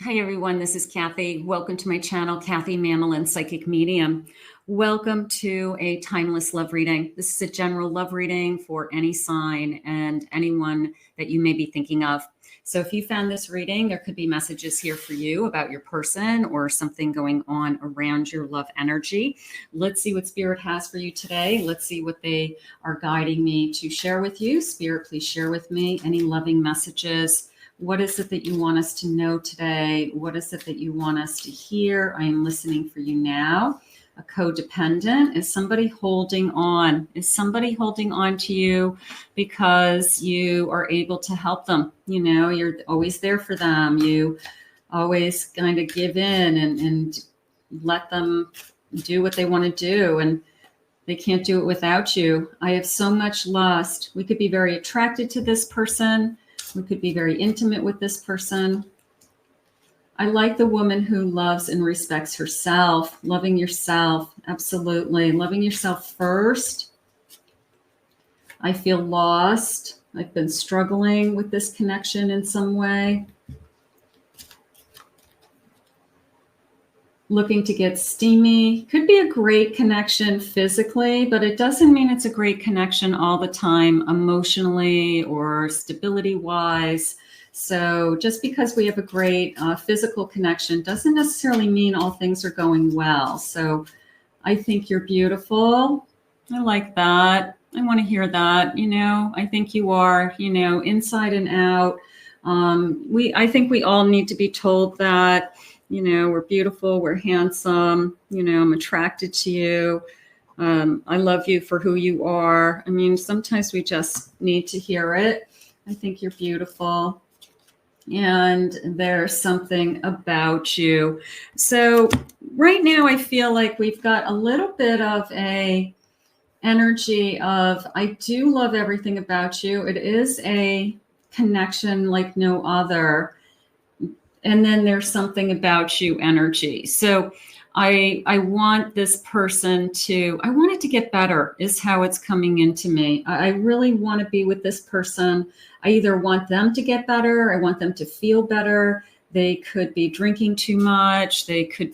Hi, everyone. This is Kathy. Welcome to my channel, Kathy Mamelin, Psychic Medium. Welcome to a timeless love reading. This is a general love reading for any sign and anyone that you may be thinking of. So if you found this reading, there could be messages here for you about your person or something going on around your love energy. Let's see what Spirit has for you today. Let's see what they are guiding me to share with you. Spirit, please share with me any loving messages. What is it that you want us to know today? What is it that you want us to hear? I am listening for you now. A codependent. Is somebody holding on? Is somebody holding on to you because you are able to help them? You know, you're always there for them. You always kind of give in and let them do what they want to do. And they can't do it without you. I have so much lust. We could be very attracted to this person. We could be very intimate with this person. I like the woman who loves and respects herself. Loving yourself, absolutely. Loving yourself first. I feel lost. I've been struggling with this connection in some way. Looking to get steamy. Could be a great connection physically, but it doesn't mean it's a great connection all the time emotionally or stability-wise. So just because we have a great physical connection doesn't necessarily mean all things are going well. So I think you're beautiful. I like that. I want to hear that. You know, I think you are, you know, inside and out. I think we all need to be told that. You know, we're beautiful, we're handsome, you know, I'm attracted to you. I love you for who you are. I mean, sometimes we just need to hear it. I think you're beautiful. And there's something about you. So right now I feel like we've got a little bit of a energy of, I do love everything about you. It is a connection like no other. And then there's something about you energy. So I want this person to, I want it to get better is how it's coming into me. I really want to be with this person. I either want them to get better. I want them to feel better. They could be drinking too much. They could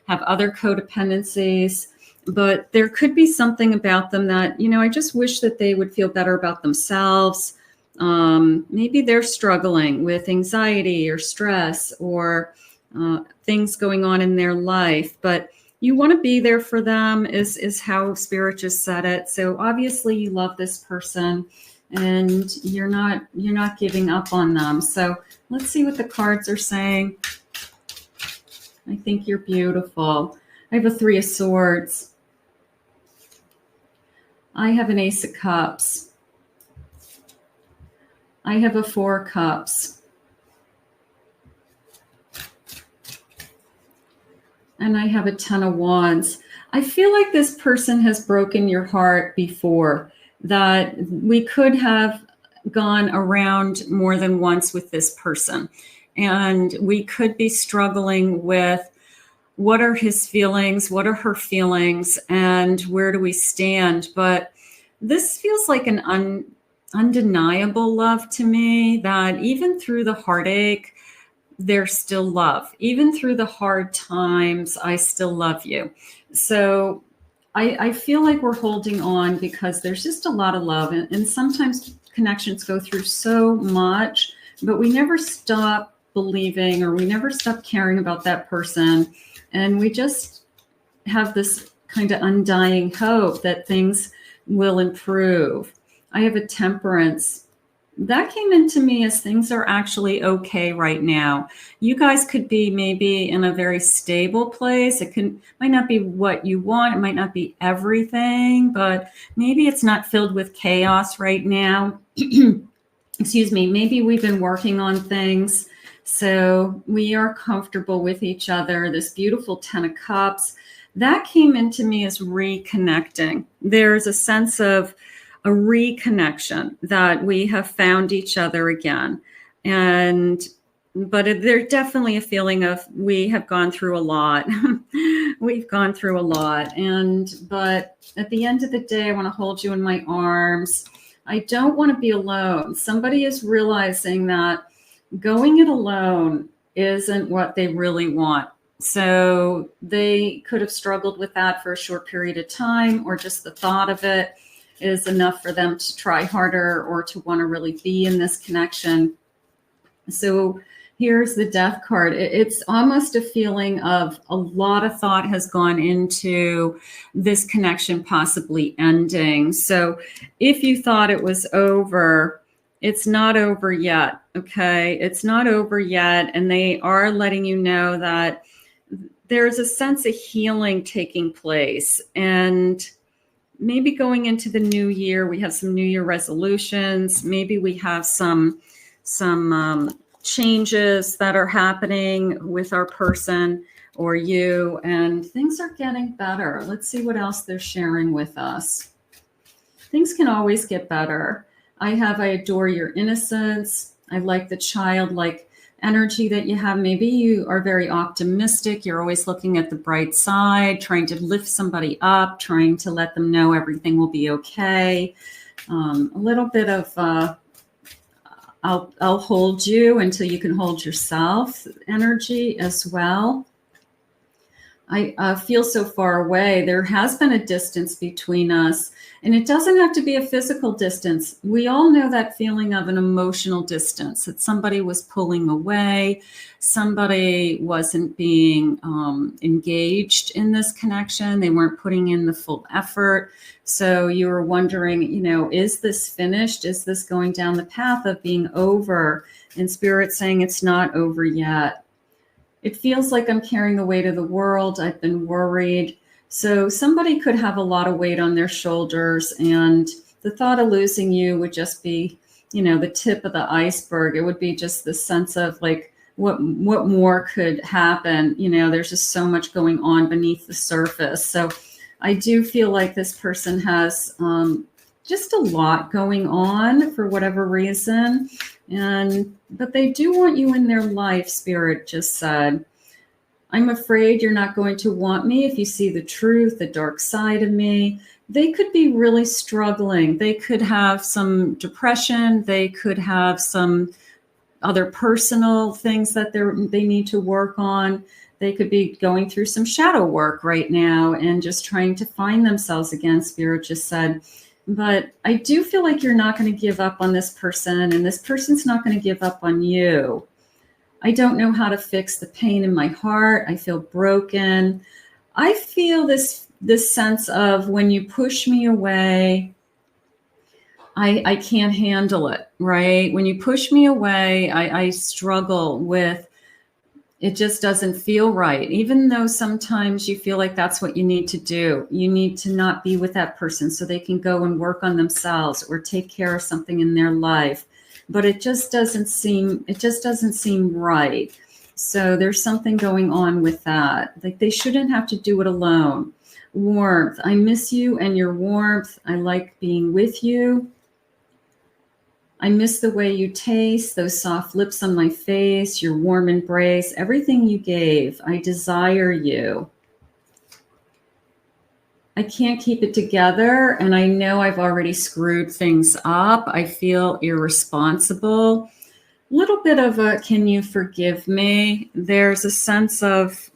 have other codependencies, but there could be something about them that, you know, I just wish that they would feel better about themselves. Maybe they're struggling with anxiety or stress or things going on in their life, but you want to be there for them is how Spirit just said it. So obviously you love this person and you're not giving up on them. So let's see what the cards are saying. I think you're beautiful. I have a 3 of Swords. I have an Ace of Cups. I have a 4 of Cups. And I have a 10 of Wands. I feel like this person has broken your heart before, that we could have gone around more than once with this person. And we could be struggling with what are his feelings, what are her feelings, and where do we stand? But this feels like an undeniable love to me, that even through the heartache, there's still love. Even through the hard times, I still love you. So I feel like we're holding on because there's just a lot of love. And sometimes connections go through so much, but we never stop believing or we never stop caring about that person. And we just have this kind of undying hope that things will improve. I have a Temperance. That came into me as things are actually okay right now. You guys could be maybe in a very stable place. It might not be what you want. It might not be everything, but maybe it's not filled with chaos right now. Excuse me. Maybe we've been working on things, so we are comfortable with each other. This beautiful 10 of Cups, that came into me as reconnecting. There's a sense of a reconnection that we have found each other again. But there's definitely a feeling of we have gone through a lot. We've gone through a lot. But at the end of the day, I want to hold you in my arms. I don't want to be alone. Somebody is realizing that going it alone isn't what they really want. So they could have struggled with that for a short period of time, or just the thought of it is enough for them to try harder or to want to really be in this connection. So here's the Death card. It's almost a feeling of a lot of thought has gone into this connection possibly ending. So if you thought it was over, it's not over yet, okay? It's not over yet, and they are letting you know that there's a sense of healing taking place. And maybe going into the new year, we have some New Year resolutions. Maybe we have some changes that are happening with our person or you, and things are getting better. Let's see what else they're sharing with us. Things can always get better. I adore your innocence. I like the childlike energy that you have. Maybe you are very optimistic. You're always looking at the bright side, trying to lift somebody up, trying to let them know everything will be okay. A little bit of I'll hold you until you can hold yourself energy as well. I feel so far away. There has been a distance between us, and it doesn't have to be a physical distance. We all know that feeling of an emotional distance, that somebody was pulling away, somebody wasn't being engaged in this connection. They weren't putting in the full effort. So you were wondering, is this finished? Is this going down the path of being over? And Spirit saying it's not over yet. It feels like I'm carrying the weight of the world. I've been worried. So somebody could have a lot of weight on their shoulders, and the thought of losing you would just be, the tip of the iceberg. It would be just the sense of like, what more could happen? There's just so much going on beneath the surface. So I do feel like this person has just a lot going on for whatever reason. But they do want you in their life, Spirit just said. I'm afraid you're not going to want me if you see the truth, the dark side of me. They could be really struggling. They could have some depression. They could have some other personal things that they need to work on. They could be going through some shadow work right now and just trying to find themselves again, Spirit just said. But I do feel like you're not going to give up on this person, and this person's not going to give up on you. I don't know how to fix the pain in my heart. I feel broken. I feel this sense of when you push me away, I can't handle it, right? When you push me away, I struggle with, it just doesn't feel right. Even though sometimes you feel like that's what you need to do. You need to not be with that person so they can go and work on themselves or take care of something in their life. But it just doesn't seem right. So there's something going on with that. Like they shouldn't have to do it alone. Warmth. I miss you and your warmth. I like being with you. I miss the way you taste, those soft lips on my face, your warm embrace, everything you gave. I desire you. I can't keep it together, and I know I've already screwed things up. I feel irresponsible. A little bit of a, can you forgive me? There's a sense of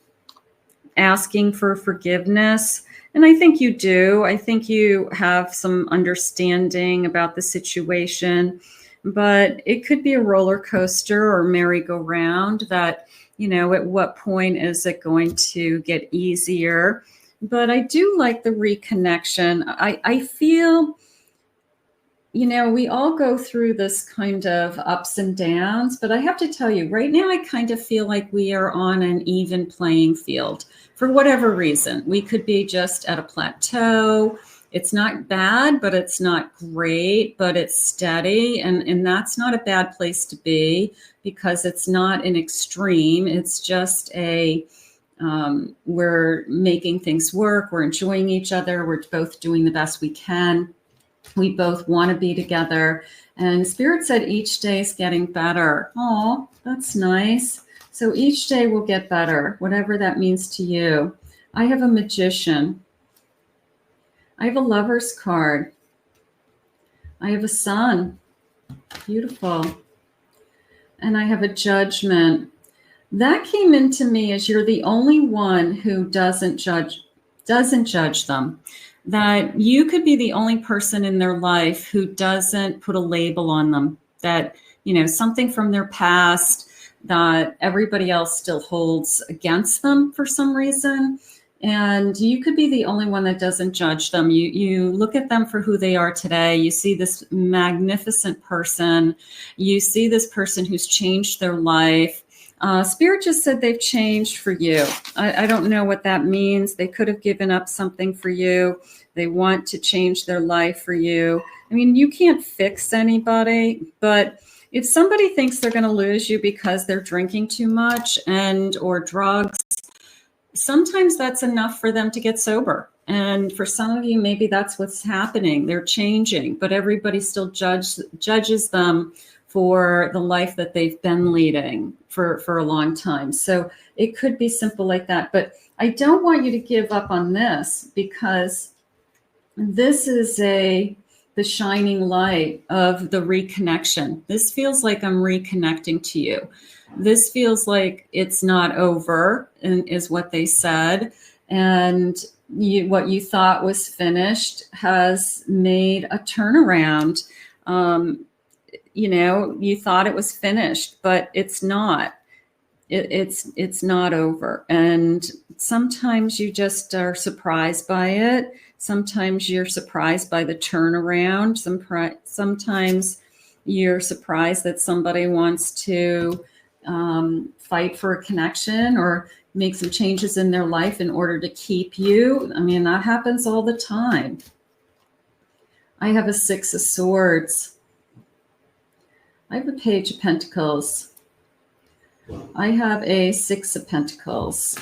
asking for forgiveness. And I think you do. I think you have some understanding about the situation, but it could be a roller coaster or merry-go-round that, at what point is it going to get easier? But I do like the reconnection. I feel, we all go through this kind of ups and downs, but I have to tell you right now, I kind of feel like we are on an even playing field. For whatever reason, we could be just at a plateau. It's not bad, but it's not great, but it's steady. And that's not a bad place to be because it's not an extreme. It's just we're making things work. We're enjoying each other. We're both doing the best we can. We both want to be together. And Spirit said each day is getting better. Oh, that's nice. So each day will get better, whatever that means to you. I have a Magician. I have a Lover's card. I have a Sun. Beautiful. And I have a Judgment. That came into me as you're the only one who doesn't judge them. That you could be the only person in their life who doesn't put a label on them. That, something from their past that everybody else still holds against them for some reason. And you could be the only one that doesn't judge them. You look at them for who they are today. You see this magnificent person. You see this person who's changed their life. Spirit just said they've changed for you. I don't know what that means. They could have given up something for you. They want to change their life for you. I mean, you can't fix anybody, but if somebody thinks they're going to lose you because they're drinking too much or drugs, sometimes that's enough for them to get sober. And for some of you, maybe that's what's happening. They're changing, but everybody still judges them for the life that they've been leading for a long time. So it could be simple like that. But I don't want you to give up on this, because this is the shining light of the reconnection. This feels like I'm reconnecting to you. This feels like it's not over, is what they said. And what you thought was finished has made a turnaround. You thought it was finished, but it's not. It's not over. And sometimes you just are surprised by it. Sometimes you're surprised by the turnaround. Sometimes you're surprised that somebody wants to fight for a connection or make some changes in their life in order to keep you. I mean, that happens all the time. I have a 6 of Swords. I have a Page of Pentacles. I have a 6 of Pentacles.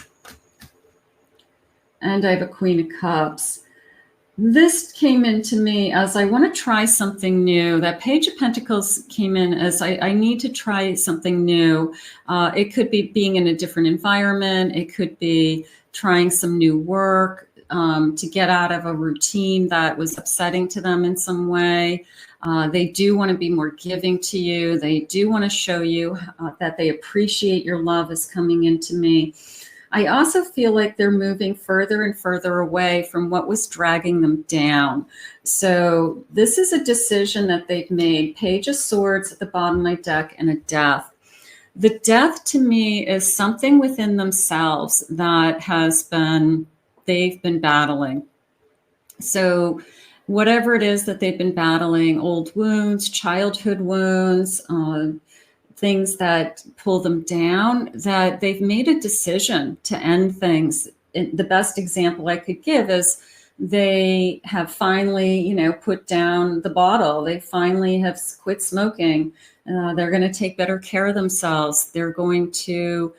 And I have a Queen of Cups. This came into me as I want to try something new. That Page of Pentacles came in as I need to try something new. It could be being in a different environment. It could be trying some new work to get out of a routine that was upsetting to them in some way. They do want to be more giving to you. They do want to show you that they appreciate your love is coming into me. I also feel like they're moving further and further away from what was dragging them down. So this is a decision that they've made. Page of Swords at the bottom of my deck and a Death. The Death to me is something within themselves that they've been battling. So whatever it is that they've been battling, old wounds, childhood wounds, things that pull them down, that they've made a decision to end things. The best example I could give is they have finally, put down the bottle. They finally have quit smoking. They're going to take better care of themselves. They're going to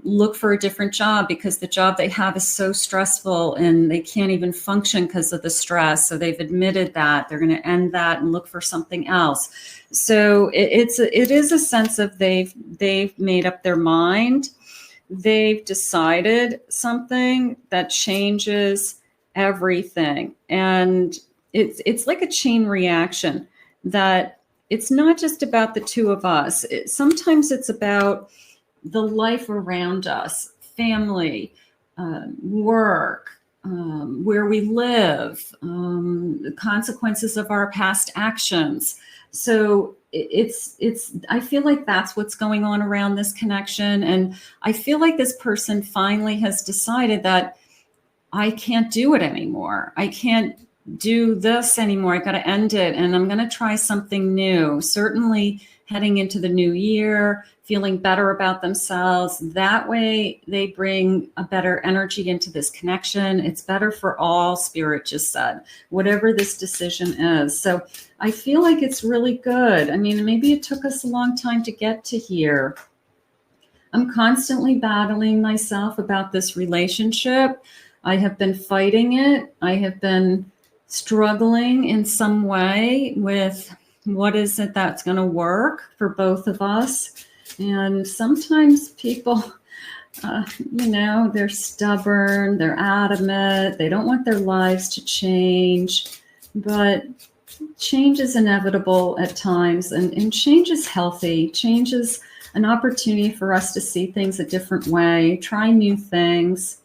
look for a different job because the job they have is so stressful and they can't even function because of the stress. So they've admitted that they're going to end that and look for something else. So it is a sense of they've made up their mind. They've decided something that changes everything. And it's like a chain reaction, that it's not just about the two of us. Sometimes it's about the life around us, family, work, where we live, the consequences of our past actions. So I feel like that's what's going on around this connection. And I feel like this person finally has decided that I can't do it anymore. I can't do this anymore. I got to end it. And I'm going to try something new. Certainly heading into the new year, feeling better about themselves. That way they bring a better energy into this connection. It's better for all, Spirit just said, whatever this decision is. So I feel like it's really good. I mean, maybe it took us a long time to get to here. I'm constantly battling myself about this relationship. I have been fighting it. I have been struggling in some way with what is it that's going to work for both of us. And sometimes people, they're stubborn, they're adamant, they don't want their lives to change, but change is inevitable at times, and change is healthy. Change is an opportunity for us to see things a different way, try new things.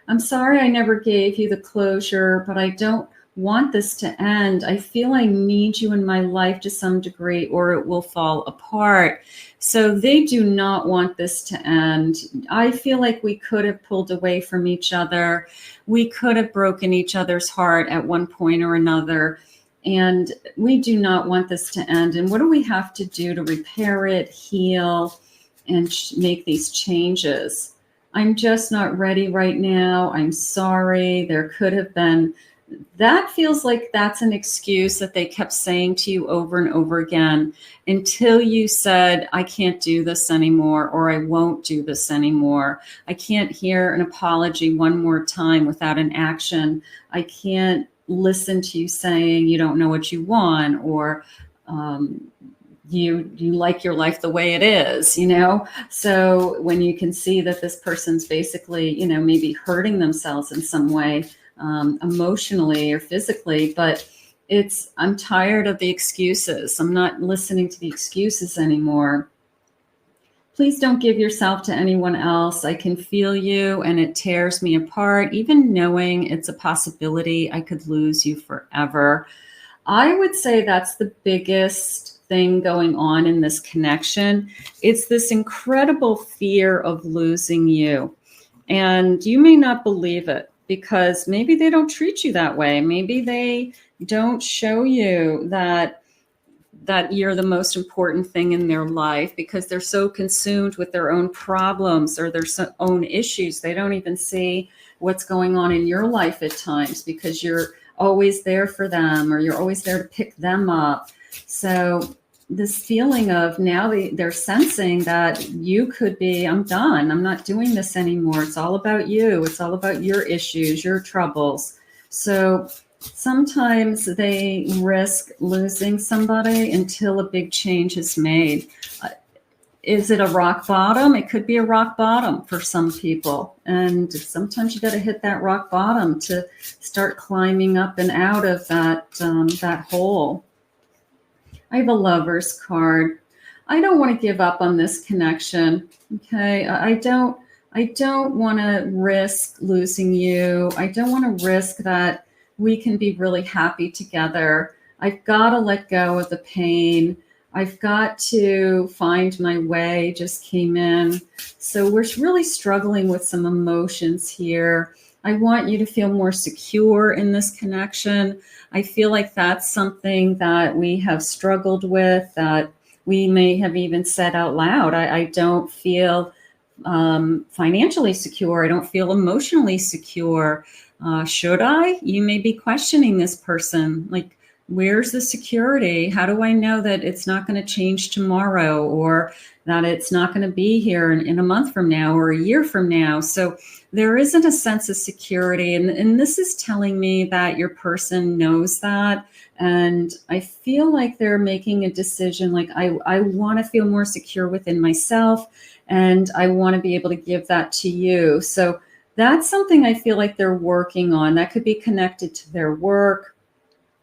I'm sorry I never gave you the closure, but I don't want this to end. I feel I need you in my life to some degree, or it will fall apart. So they do not want this to end. I feel like we could have pulled away from each other. We could have broken each other's heart at one point or another. And we do not want this to end. And what do we have to do to repair it, heal, and make these changes? I'm just not ready right now. I'm sorry. There could have been. That feels like that's an excuse that they kept saying to you over and over again until you said, I can't do this anymore, or I won't do this anymore. I can't hear an apology one more time without an action. I can't listen to you saying you don't know what you want, or you like your life the way it is, you know? So when you can see that this person's basically, you know, maybe hurting themselves in some way, emotionally or physically, but I'm tired of the excuses. I'm not listening to the excuses anymore. Please don't give yourself to anyone else. I can feel you and it tears me apart. Even knowing it's a possibility I could lose you forever. I would say that's the biggest thing going on in this connection. It's this incredible fear of losing you. And you may not believe it because maybe they don't treat you that way. Maybe they don't show you that you're the most important thing in their life because they're so consumed with their own problems or their own issues. They don't even see what's going on in your life at times because you're always there for them or you're always there to pick them up. So this feeling of now they're sensing that you could be, I'm done. I'm not doing this anymore. It's all about you. It's all about your issues, your troubles. So sometimes they risk losing somebody until a big change is made. Is it a rock bottom? It could be a rock bottom for some people. And sometimes you got to hit that rock bottom to start climbing up and out of that hole. I have a Lover's card. I don't want to give up on this connection. Okay. I don't want to risk losing you. I don't want to risk that we can be really happy together. I've got to let go of the pain. I've got to find my way, just came in. So we're really struggling with some emotions here. I want you to feel more secure in this connection. I feel like that's something that we have struggled with, that we may have even said out loud. I don't feel financially secure. I don't feel emotionally secure. Should I? You may be questioning this person. Like, where's the security? How do I know that it's not going to change tomorrow or that it's not going to be here in a month from now or a year from now? So there isn't a sense of security. And this is telling me that your person knows that. And I feel like they're making a decision. Like, I want to feel more secure within myself and I want to be able to give that to you. So that's something I feel like they're working on. That could be connected to their work,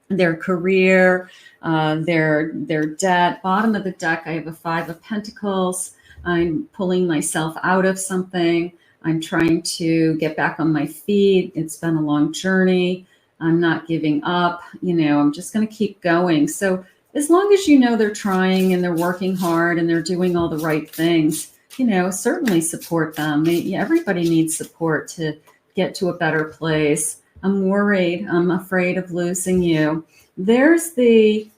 their career, their debt. Bottom of the deck, I have a 5 of Pentacles. I'm pulling myself out of something. I'm trying to get back on my feet. It's been a long journey. I'm not giving up. You know, I'm just going to keep going. So as long as you know they're trying and they're working hard and they're doing all the right things, you know, certainly support them. Everybody needs support to get to a better place. I'm worried. I'm afraid of losing you. There's the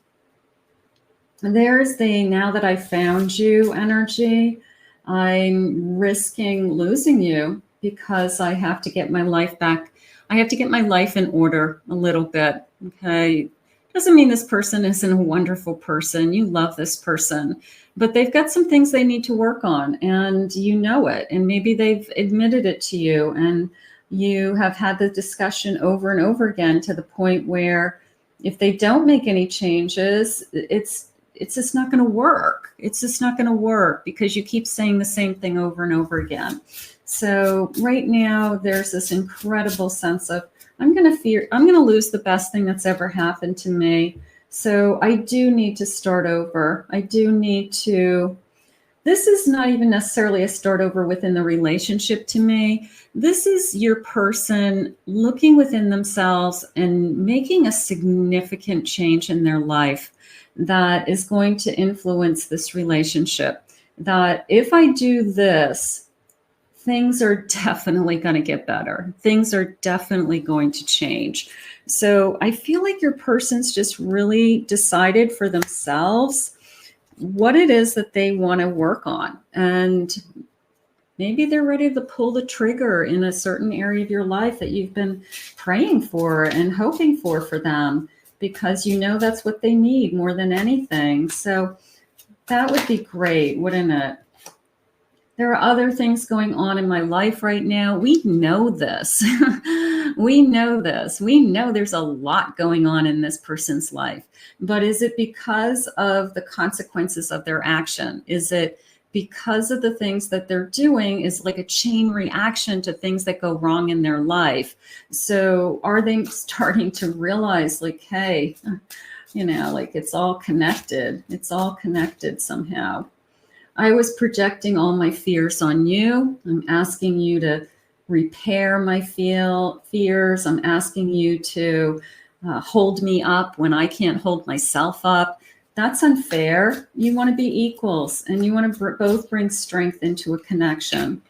now that I found you energy. I'm risking losing you because I have to get my life back. I have to get my life in order a little bit. Okay. Doesn't mean this person isn't a wonderful person. You love this person, but they've got some things they need to work on and you know it. And maybe they've admitted it to you and you have had the discussion over and over again to the point where if they don't make any changes, it's just not going to work. It's just not going to work because you keep saying the same thing over and over again. So right now there's this incredible sense of, I'm going to lose the best thing that's ever happened to me. So I do need to start over. I do need to this is not even necessarily a start over within the relationship to me. This is your person looking within themselves and making a significant change in their life that is going to influence this relationship. That if I do this, things are definitely going to get better. Things are definitely going to change. So I feel like your person's just really decided for themselves what it is that they want to work on. And maybe they're ready to pull the trigger in a certain area of your life that you've been praying for and hoping for them, because you know that's what they need more than anything. So that would be great, wouldn't it? There are other things going on in my life right now. We know this. We know this. We know there's a lot going on in this person's life. But is it because of the consequences of their action? Is it because of the things that they're doing is like a chain reaction to things that go wrong in their life? So are they starting to realize like, hey, like it's all connected. It's all connected somehow. I was projecting all my fears on you. I'm asking you to repair my fears. I'm asking you to hold me up when I can't hold myself up. That's unfair. You want to be equals, and you want to both bring strength into a connection.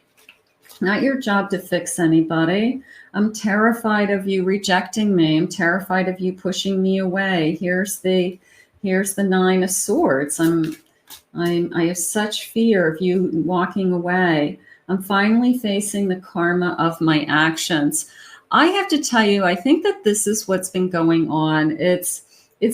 Not your job to fix anybody. I'm terrified of you rejecting me. I'm terrified of you pushing me away. Here's the 9 of Swords. I have such fear of you walking away. I'm finally facing the karma of my actions. I have to tell you, I think that this is what's been going on. It's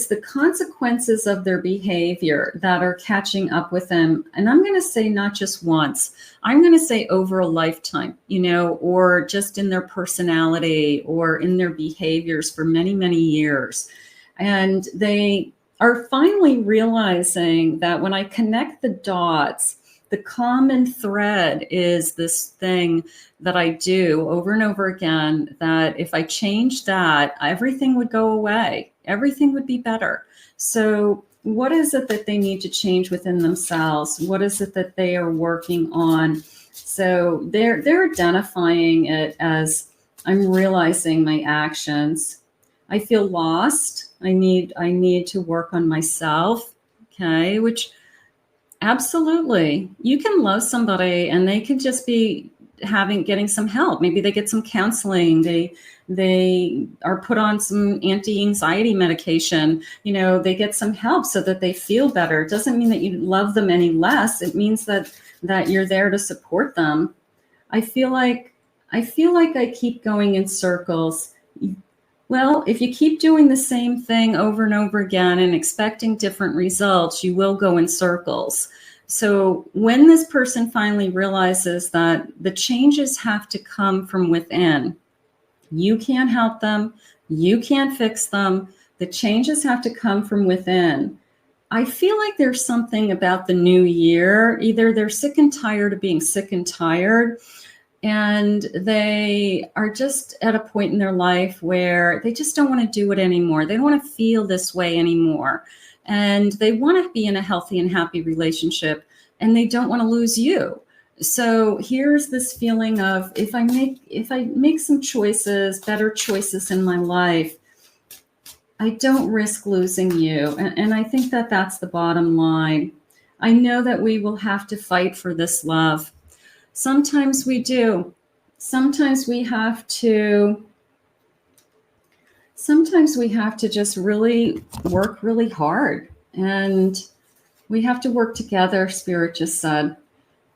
the consequences of their behavior that are catching up with them. And I'm going to say not just once. I'm going to say over a lifetime, or just in their personality or in their behaviors for many, many years. And they are finally realizing that when I connect the dots, the common thread is this thing that I do over and over again, that if I change that, everything would go away. Everything would be better. So what is it that they need to change within themselves? What is it that they are working on? So they're identifying it as, I'm realizing my actions. I feel lost. I need to work on myself. Okay, which absolutely, you can love somebody and they could just be getting some help. Maybe they get some counseling. They are put on some anti-anxiety medication. They get some help so that they feel better. It doesn't mean that you love them any less. It means that you're there to support them. I feel like I keep going in circles. Well, if you keep doing the same thing over and over again and expecting different results, you will go in circles. So when this person finally realizes that the changes have to come from within, you can't help them, you can't fix them, the changes have to come from within. I feel like there's something about the new year. Either they're sick and tired of being sick and tired, and they are just at a point in their life where they just don't want to do it anymore. They don't want to feel this way anymore. And they want to be in a healthy and happy relationship, and they don't want to lose you. So here's this feeling of, if I make some choices, better choices in my life, I don't risk losing you. And I think that that's the bottom line. I know that we will have to fight for this love. Sometimes we do. Sometimes we have to just really work really hard, and we have to work together. Spirit just said,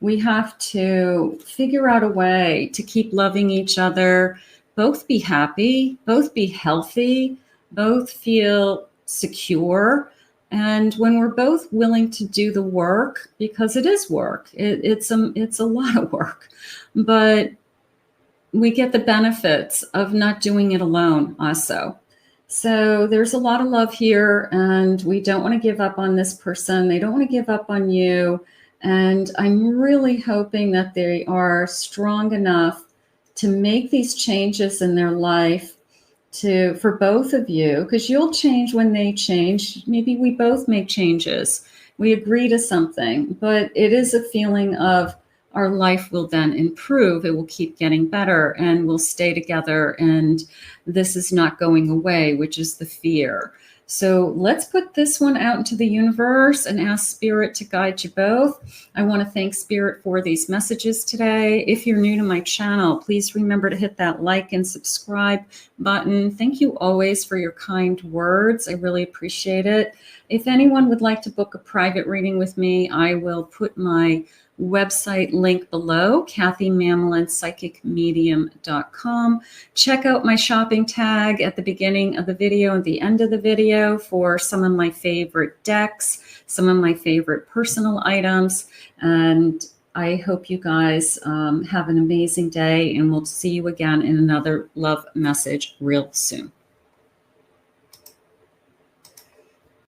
we have to figure out a way to keep loving each other, both be happy, both be healthy, both feel secure. And when we're both willing to do the work, because it is work, it's a lot of work, but we get the benefits of not doing it alone also. So there's a lot of love here, and we don't want to give up on this person. They don't want to give up on you. And I'm really hoping that they are strong enough to make these changes in their life for both of you, because you'll change when they change. Maybe we both make changes. we agree to something, but it is a feeling of our life will then improve. It will keep getting better and we'll stay together. And this is not going away, which is the fear. So let's put this one out into the universe and ask Spirit to guide you both. I want to thank Spirit for these messages today. If you're new to my channel, please remember to hit that like and subscribe button. Thank you always for your kind words. I really appreciate it. If anyone would like to book a private reading with me, I will put my website link below, KathyMamlin.psychicmedium.com. Check out my shopping tag at the beginning of the video and the end of the video for some of my favorite decks, some of my favorite personal items. And I hope you guys have an amazing day, and we'll see you again in another love message real soon.